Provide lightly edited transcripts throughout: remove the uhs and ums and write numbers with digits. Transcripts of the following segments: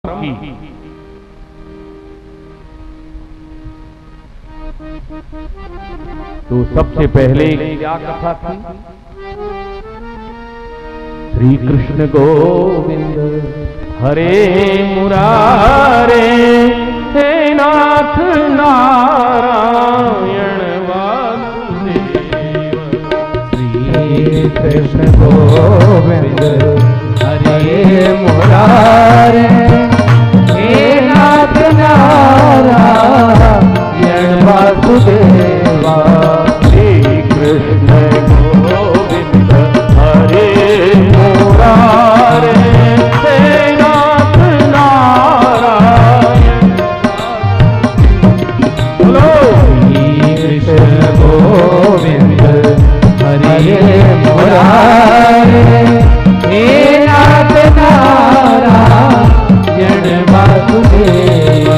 की। तो सबसे पहले क्या कथा थी? श्री कृष्ण गोविंद हरे मुरारे, हे नाथ नारायण वासुदेव। श्री कृष्ण गोविंद हरे मुरारे, हे नाथ नारायण वासुदेवा। श्री कृष्ण गोविंद हरे मुरारे, हे नाथ नारायण। बोलो श्री कृष्ण गोविंद हरे मुरारे, हे नाथ नारायण वासुदेवा।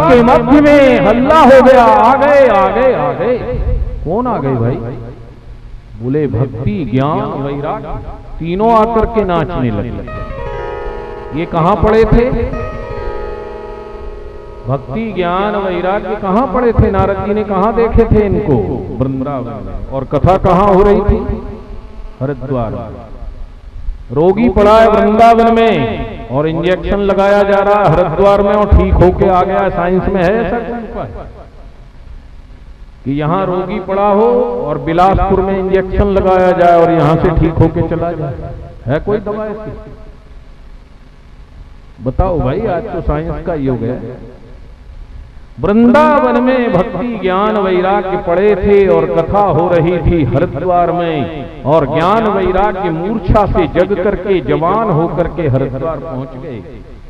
के मध्य में हल्ला हो गया, आ गए आ गए आ गए। कौन आ गए भाई? बोले भक्ति ज्ञान वैराग्य, तीनों आकर के नाचने लगे। ये कहां पड़े थे? भक्ति ज्ञान वैराग्य कहां पड़े थे? नारद जी ने कहां देखे थे इनको? वृंदावन में। और कथा कहां हो रही थी? हरिद्वार। रोगी पड़ा है वृंदावन में और इंजेक्शन लगाया जा रहा है हरिद्वार में और ठीक होके आ गया। साइंस में है ऐसा कोई उपाय कि यहां रोगी पड़ा हो और बिलासपुर में इंजेक्शन लगाया जाए और यहां से ठीक होके चला जाए? है कोई दवा ऐसी? बताओ भाई, आज तो साइंस का युग है। वृंदावन में भक्ति ज्ञान वैराग्य पड़े थे और कथा हो रही थी हरिद्वार में, और ज्ञान वैराग्य मूर्छा से जग करके जवान होकर के हरिद्वार पहुंच गए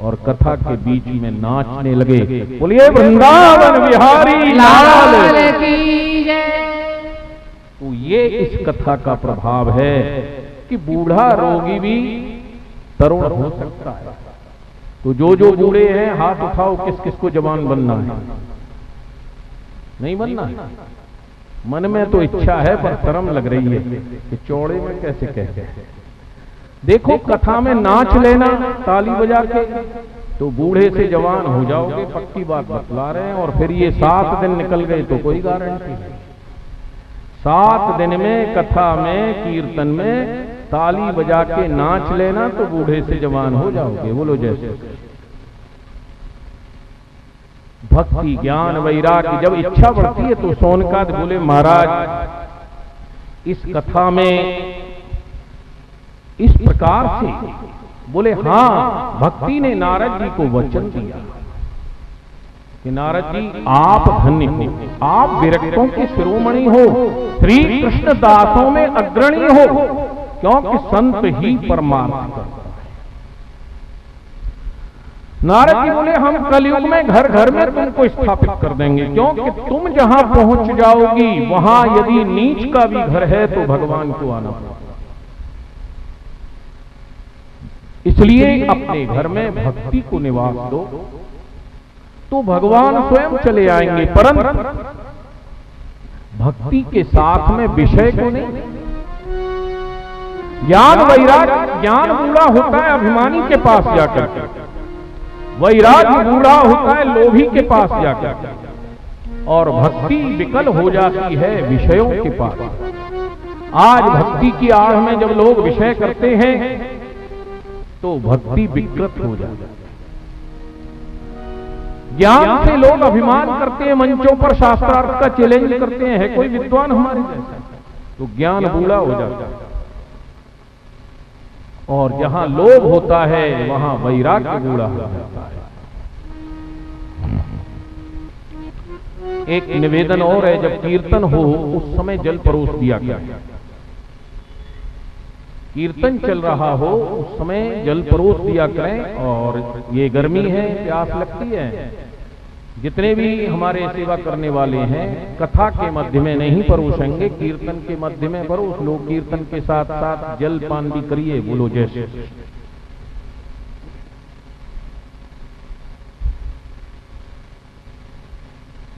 और कथा के बीच में नाचने लगे। बोलिए वृंदावन बिहारी लाल की जय। तो ये इस कथा का प्रभाव है कि बूढ़ा रोगी भी तरुण हो सकता है। तो जो जो बूढ़े हैं हाथ उठाओ, किस किस को जवान बनना है? नहीं बनना है? मन में तो इच्छा है पर शर्म लग रही है कि चौड़े में कैसे कहते हैं। देखो कथा में नाच लेना ताली बजा के तो बूढ़े से जवान हो जाओगे, पक्की बात बतला रहे हैं। और फिर ये 7 दिन निकल गए तो कोई गारंटी नहीं। 7 दिन में कथा में कीर्तन में ताली बजा के नाच लेना तो बूढ़े से जवान हो जाओगे। बोलो जैसे भक्ति ज्ञान वैराग्य जब इच्छा बढ़ती है तो सोनकाद बोले महाराज इस कथा में इस प्रकार से बोले हाँ, भक्ति ने नारद जी को वचन दिया कि नारद जी आप धन्य हो, आप विरक्तों के शिरोमणि हो, श्री कृष्ण दासों में अग्रणी हो, क्योंकि संत ही परमार्थ करता है। नारद जी बोले हम कलयुग में घर घर में तुमको स्थापित कर देंगे, क्योंकि तुम जहां पहुंच जाओगी वहां यदि नीच का भी घर है तो भगवान को आना पड़ेगा। इसलिए अपने घर में भक्ति को निवास दो तो भगवान स्वयं चले आएंगे। परंतु भक्ति के साथ में विषय को नहीं। ज्ञान वैराग्य, ज्ञान बूढ़ा होता है अभिमानी के पास जाकर, वैराग्य बूढ़ा होता है लोभी के पास जाकर, और भक्ति विकल हो जाती है विषयों के पास। आज भक्ति की आड़ में जब लोग विषय करते हैं तो भक्ति विकृत हो जाती है। ज्ञान से लोग अभिमान करते हैं, मंचों पर शास्त्रार्थ का चैलेंज करते हैं, है कोई विद्वान हमारे जैसा, तो ज्ञान बूढ़ा हो जाता है। और जहां लोभ होता है वहां वैराग्य बूढ़ा हो जाता है। एक निवेदन और है, जब कीर्तन हो उस समय जल परोस दिया गया। कीर्तन चल रहा हो उस समय जल परोस दिया करें। और ये गर्मी है, प्यास लगती है, जितने भी हमारे सेवा करने वाले हैं कथा के मध्य में नहीं परोसेंगे, कीर्तन के मध्य में परोस लो। कीर्तन के साथ साथ जल पान भी करिए। बोलो जैसे।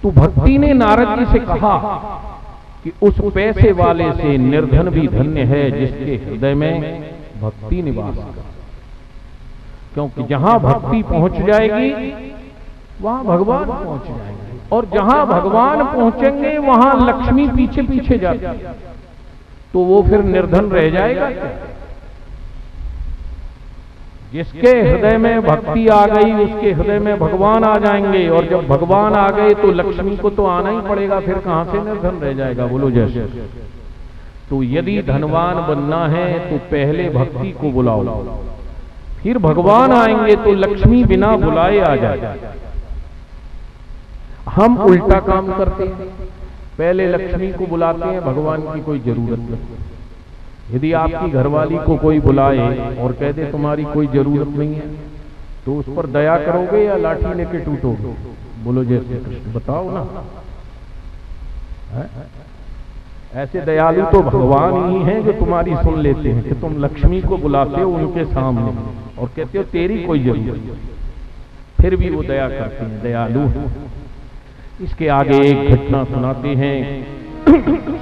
तो भक्ति ने नारद जी से कहा कि उस पैसे वाले से निर्धन भी धन्य है जिसके हृदय में भक्ति निवास करे, क्योंकि जहां भक्ति पहुंच जाएगी वहां भगवान पहुंच जाएंगे, और जहां भगवान पहुंचेंगे वहां लक्ष्मी पीछे पीछे जाती है, तो वो फिर निर्धन रह जाएगा क्या? जिसके हृदय में भक्ति आ गई उसके हृदय में भगवान आ जाएंगे, और जब भगवान आ गए तो लक्ष्मी को तो आना ही पड़ेगा, फिर कहां से निर्धन रह जाएगा? बोलो जैसे। तो यदि धनवान बनना है तो पहले भक्ति को बुलाओ, फिर भगवान आएंगे तो लक्ष्मी बिना बुलाए आ जाएगी। हम उल्टा काम करते हैं, पहले लक्ष्मी को बुलाते हैं, भगवान की कोई जरूरत नहीं। यदि आपकी घरवाली को कोई बुलाए और कह दे तुम्हारी कोई जरूरत नहीं है, तो उस पर दया करोगे या लाठी लेके टूटोगे? बोलो जय श्री कृष्ण, बताओ ना। ऐसे दयालु तो भगवान ही हैं जो तुम्हारी सुन लेते हैं कि तुम लक्ष्मी को बुलाते हो उनके सामने और कहते हो तेरी कोई जरूरत नहीं। फिर भी वो दया करते हैं, दयालु हैं। इसके आगे एक घटना सुनाते हैं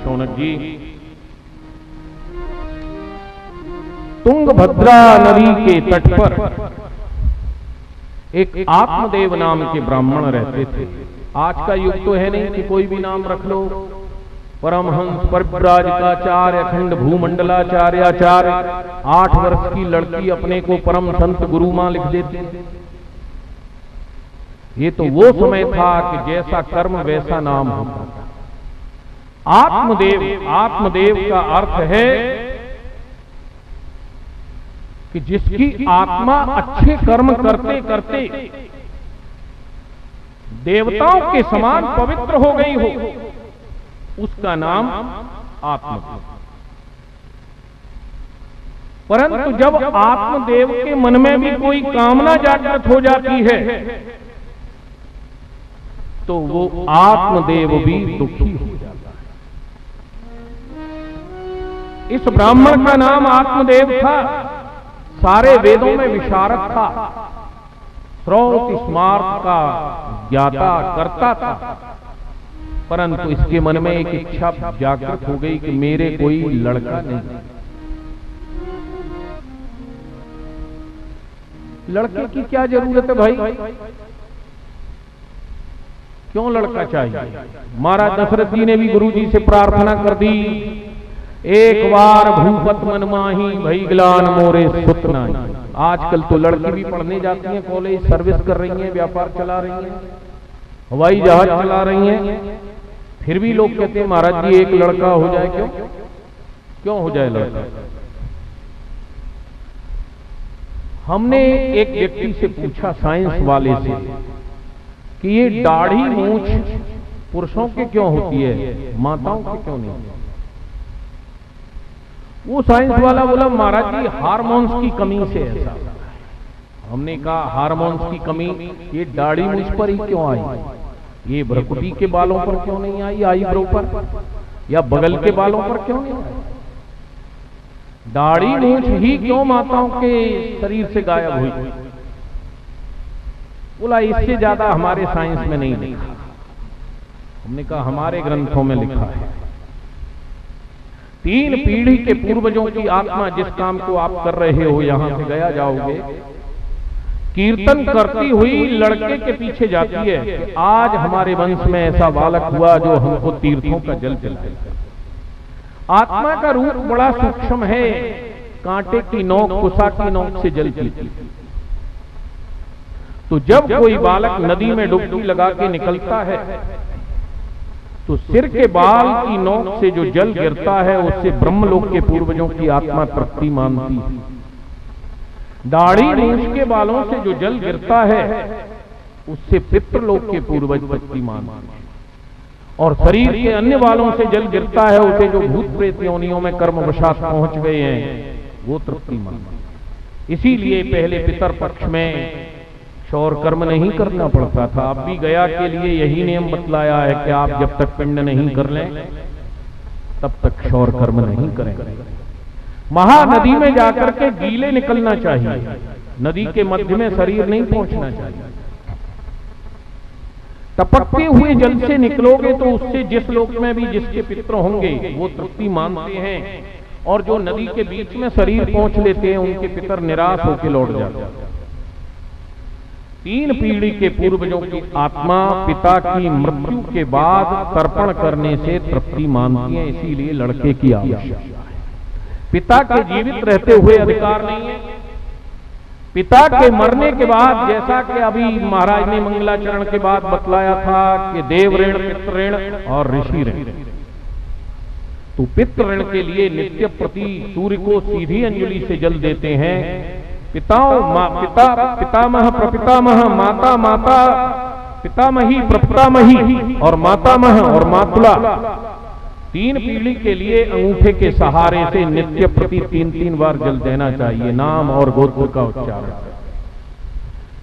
शौनक जी। तुंगभद्रा नदी के तट पर एक आत्मदेव नाम के ब्राह्मण रहते थे। आज का युग तो है नहीं कि कोई भी नाम रख लो। परमहंस परिव्राजकाचार्य अखंड भूमंडलाचार्याचार्य 8 वर्ष की लड़की अपने को परम संत गुरु मां लिख देती। ये तो वो समय था कि जैसा कर्म वैसा नाम होता था। आत्मदेव का अर्थ है कि जिसकी आत्मा अच्छे कर्म करते करते देवताओं के समान पवित्र हो गई हो, उसका नाम आत्मदेव। परंतु जब आत्मदेव के मन में भी कोई कामना जागृत हो जाती है तो वो आत्मदेव भी दुखी हो जाता है। इस ब्राह्मण का नाम आत्मदेव था, सारे वेदों में विशारद था, श्रौत स्मार्त का ज्ञाता करता था। परंतु इसके मन में एक इच्छा जागृत हो गई कि मेरे कोई लड़का नहीं। लड़के की क्या जरूरत है भाई, क्यों लड़का चाहिए? महाराज दशरथ जी ने भी गुरु जी से प्रार्थना कर दी, एक बार भूपत मन माही भई ग्लान मोरे सुत नाही। आजकल तो लड़की भी पढ़ने जाती हैं, कॉलेज सर्विस कर रही हैं, व्यापार चला रही हैं, हवाई जहाज चला रही हैं, फिर भी लोग कहते हैं महाराज जी एक लड़का हो जाए। क्यों हो जाए लड़का? हमने एक व्यक्ति से पूछा, साइंस वाले से, कि ये दाढ़ी मूंछ पुरुषों के क्यों होती है, माताओं के क्यों नहीं? वो साइंस वाला बोला महाराज जी हार्मोन्स की कमी से ऐसा। हमने कहा हार्मोन्स की कमी ये दाढ़ी मूंछ पर ही क्यों आई? ये भ्रुकुटी के बालों पर क्यों नहीं आई, आईब्रो पर या बगल के बालों पर क्यों नहीं आई? दाढ़ी मूंछ ही क्यों माताओं के शरीर से गायब हुई? बोला इससे ज्यादा हमारे साइंस में नहीं लिखा। हमने कहा हमारे ग्रंथों में लिखा है। 3 पीढ़ी के पूर्वजों की आत्मा जिस काम को आप कर रहे हो यहां से गया जाओगे, कीर्तन करती हुई लड़के के पीछे जाती है कि आज हमारे वंश में ऐसा बालक हुआ जो हमको तीर्थों का जल पिलाए। आत्मा का रूप बड़ा सूक्ष्म है, कांटे की नोक कुसा की नोक से जल पीती। तो जब कोई बालक नदी में डुबकी लगा के निकलता है तो सिर के बाल की नोक से जो जल गिरता है उससे ब्रह्मलोक के पूर्वजों की आत्मा तृप्ति मानती है। दाढ़ी मूंछ के बालों से जो जल गिरता है उससे पितृलोक के पूर्वज तृप्ति मानते हैं, और शरीर के अन्य बालों से जल गिरता है उसे जो भूत प्रेत योनियों में कर्मवशात पहुंच गए हैं वो तृप्ति मानते हैं। इसीलिए पहले पितर पक्ष में शौर कर्म नहीं करना पड़ता था। अब भी गया के लिए यही नियम बतलाया है कि आप जब तक पिंड नहीं कर लें तब तक शौर कर्म नहीं करें। महानदी में जाकर के गीले निकलना चाहिए, नदी के मध्य में शरीर नहीं पहुंचना चाहिए। टपकते हुए जल से निकलोगे तो उससे जिस लोक में भी जिसके पितर होंगे वो तृप्ति मानते हैं, और जो नदी के बीच में शरीर पहुंच लेते हैं उनके पितर निराश होकर लौट जाते हैं। 3 पीढ़ी के पूर्वजों की आत्मा पिता की मृत्यु के बाद तर्पण करने से तृप्ति मानती है, इसीलिए लड़के की आवश्यकता है। पिता के जीवित रहते हुए अधिकार नहीं है, पिता के मरने के बाद, जैसा कि अभी महाराज ने मंगलाचरण के बाद बतलाया था कि देव ऋण, पितृ ऋण और ऋषि ऋण। तो पितृ ऋण के लिए नित्य प्रति सूर्य को सीधी अंजलि से जल देते हैं। पितामह प्रपितामह माता माता पितामही प्रपितामही और मातामह और मातुला 3 पीढ़ी के लिए अंगूठे के सहारे से नित्य प्रति 3-3 बार जल देना चाहिए। नाम और गोत्र का उच्चारण,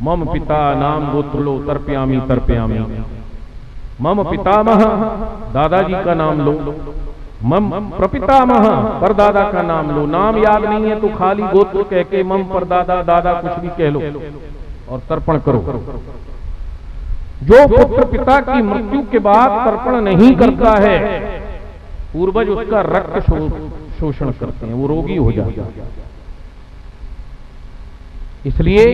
मम पिता नाम गोत्र लो तर्पयामी तर्पयामी, मम पितामह दादाजी का नाम लो, मम प्रपितामह परदादा का नाम लो। नाम याद नहीं है तो खाली गोत्र कह के मम परदादा दादा कुछ भी कह लो। और तर्पण करो। जो पुत्र पिता की मृत्यु के बाद तर्पण नहीं करता है, पूर्वज उसका रक्त शोषण करते हैं, वो रोगी हो जाता है। इसलिए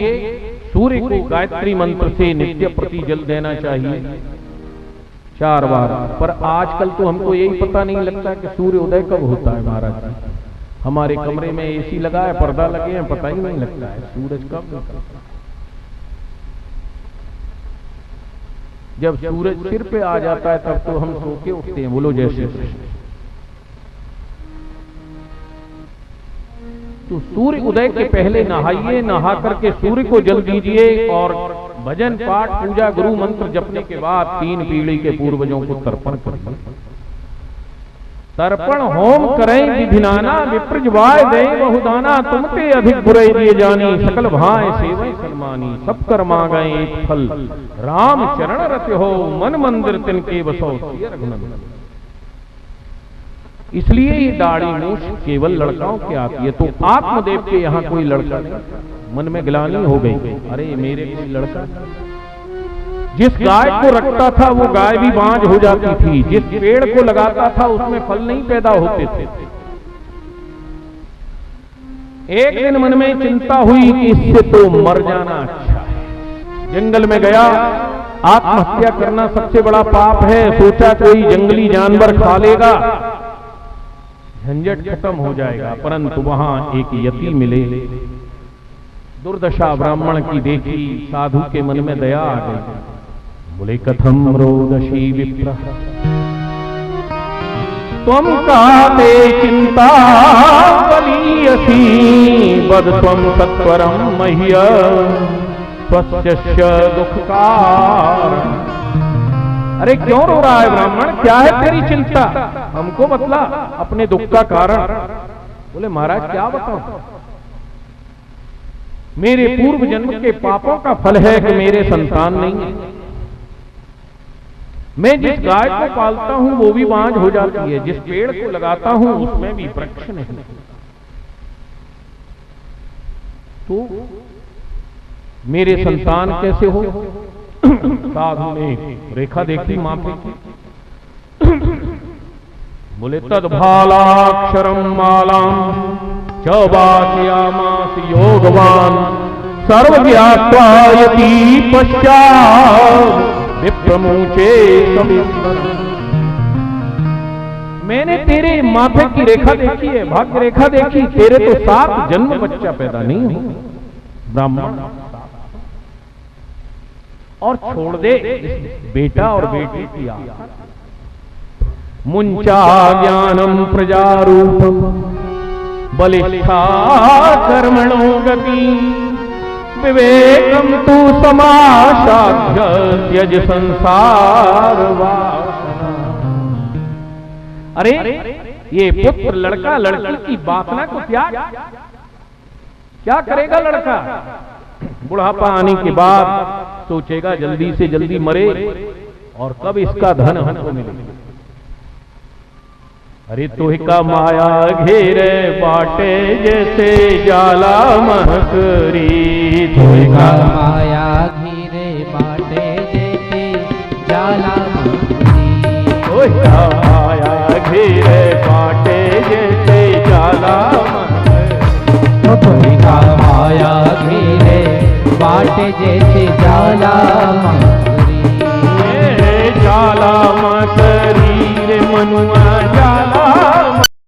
सूर्य को गायत्री मंत्र से नित्य प्रति जल देना चाहिए 4 बार। पर आजकल तो हमको यही पता नहीं लगता कि सूर्य उदय कब होता है महाराज जी। हमारे कमरे में एसी लगा है, पर्दा लगे हैं, पता ही नहीं लगता है सूरज कब निकलता है। जब सूरज सिर पे आ जाता है तब तो हम सो के उठते हैं। बोलो जय श्री कृष्ण। तो सूर्य उदय के पहले नहाइए, नहा करके सूर्य को जल दीजिए और भजन पाठ पूजा गुरु मंत्र जपने के बाद 3 पीढ़ी के पूर्वजों को तर्पण करिए। तर्पण होम करें विधिनाना, विप्रजवाय दे बहुदाना, तुमते अधिक बुरे दिए जानी, सकल भाए सेवै सलमानी, सब कर मांगे एक फल, राम चरण रत हो, मन मंदिर तिनके बसो रघुनंदन। इसलिए ये दाढ़ी मूछ केवल लड़काओं के आती है। तो आत्मदेव के यहाँ कोई लड़का नहीं। मन में ग्लानि हो गई, अरे मेरे कोई लड़का। जिस गाय को रखता था वो गाय भी बांझ हो जाती थी, जिस पेड़ को लगाता था उसमें फल नहीं पैदा होते थे। एक दिन मन में चिंता हुई कि इससे तो मर जाना अच्छा है। जंगल में गया, आत्महत्या करना सबसे बड़ा पाप है। सोचा कोई जंगली जानवर खा लेगा, झंझट खत्म हो जाएगा। परंतु वहां एक यति मिले। दुर्दशा ब्राह्मण की देखी, साधु के मन में दया आ गई। बोले कथम रोदशी विप्र त्वं काते चिंता बलीयसी, वद त्वं सत्वरम मह्य स्वस्य दुख कारण। अरे क्यों रो रहा है ब्राह्मण, क्या है तेरी चिंता, हमको बतला अपने दुख का कारण। बोले महाराज क्या बताऊं, मेरे पूर्व जन्म के पापों का फल है कि मेरे संतान नहीं है। मैं जिस गाय को पालता हूं वो भी बांझ हो जाती है, जिस पेड़ को लगाता हूं उसमें भी वृक्ष नहीं। तो मेरे संतान कैसे हो। साधु ने रेखा देखी, माफी की। बोले तद्भालाक्षरम मालाम च वाक्यामास योगवान, सर्वज्ञात्वा यति पश्चात् विप्रमुचे सविस्तर। मैंने तेरे माथे की रेखा देखी है, भाग्य रेखा देखी, तेरे तो 7 जन्म बच्चा पैदा नहीं हो ब्राह्मण, और छोड़ दे बेटा और बेटी की आशा। मुंचा ज्ञानम प्रजारूपम बलिष्ठा कर्मणो गति, विवेकम तु समासाध्य त्यज संसार वासना। अरे ये पुत्र लड़का लड़की की वासना को त्याग। क्या करेगा लड़का, बुढ़ापा आने के बाद सोचेगा जल्दी से जल्दी मरे और कब इसका धन हमको मिले। अरे तुहिका माया घेरे बाटे जैसे जाला महकरी, तुहिका माया घेरे बाटे जैसे जाला महकरी, तुहिका माया घेरे बाटे जैसे जाला महकरी, तुहिका माया घेरे बाटे जैसे जाला महकरी, जाला महकरी रे मनुआ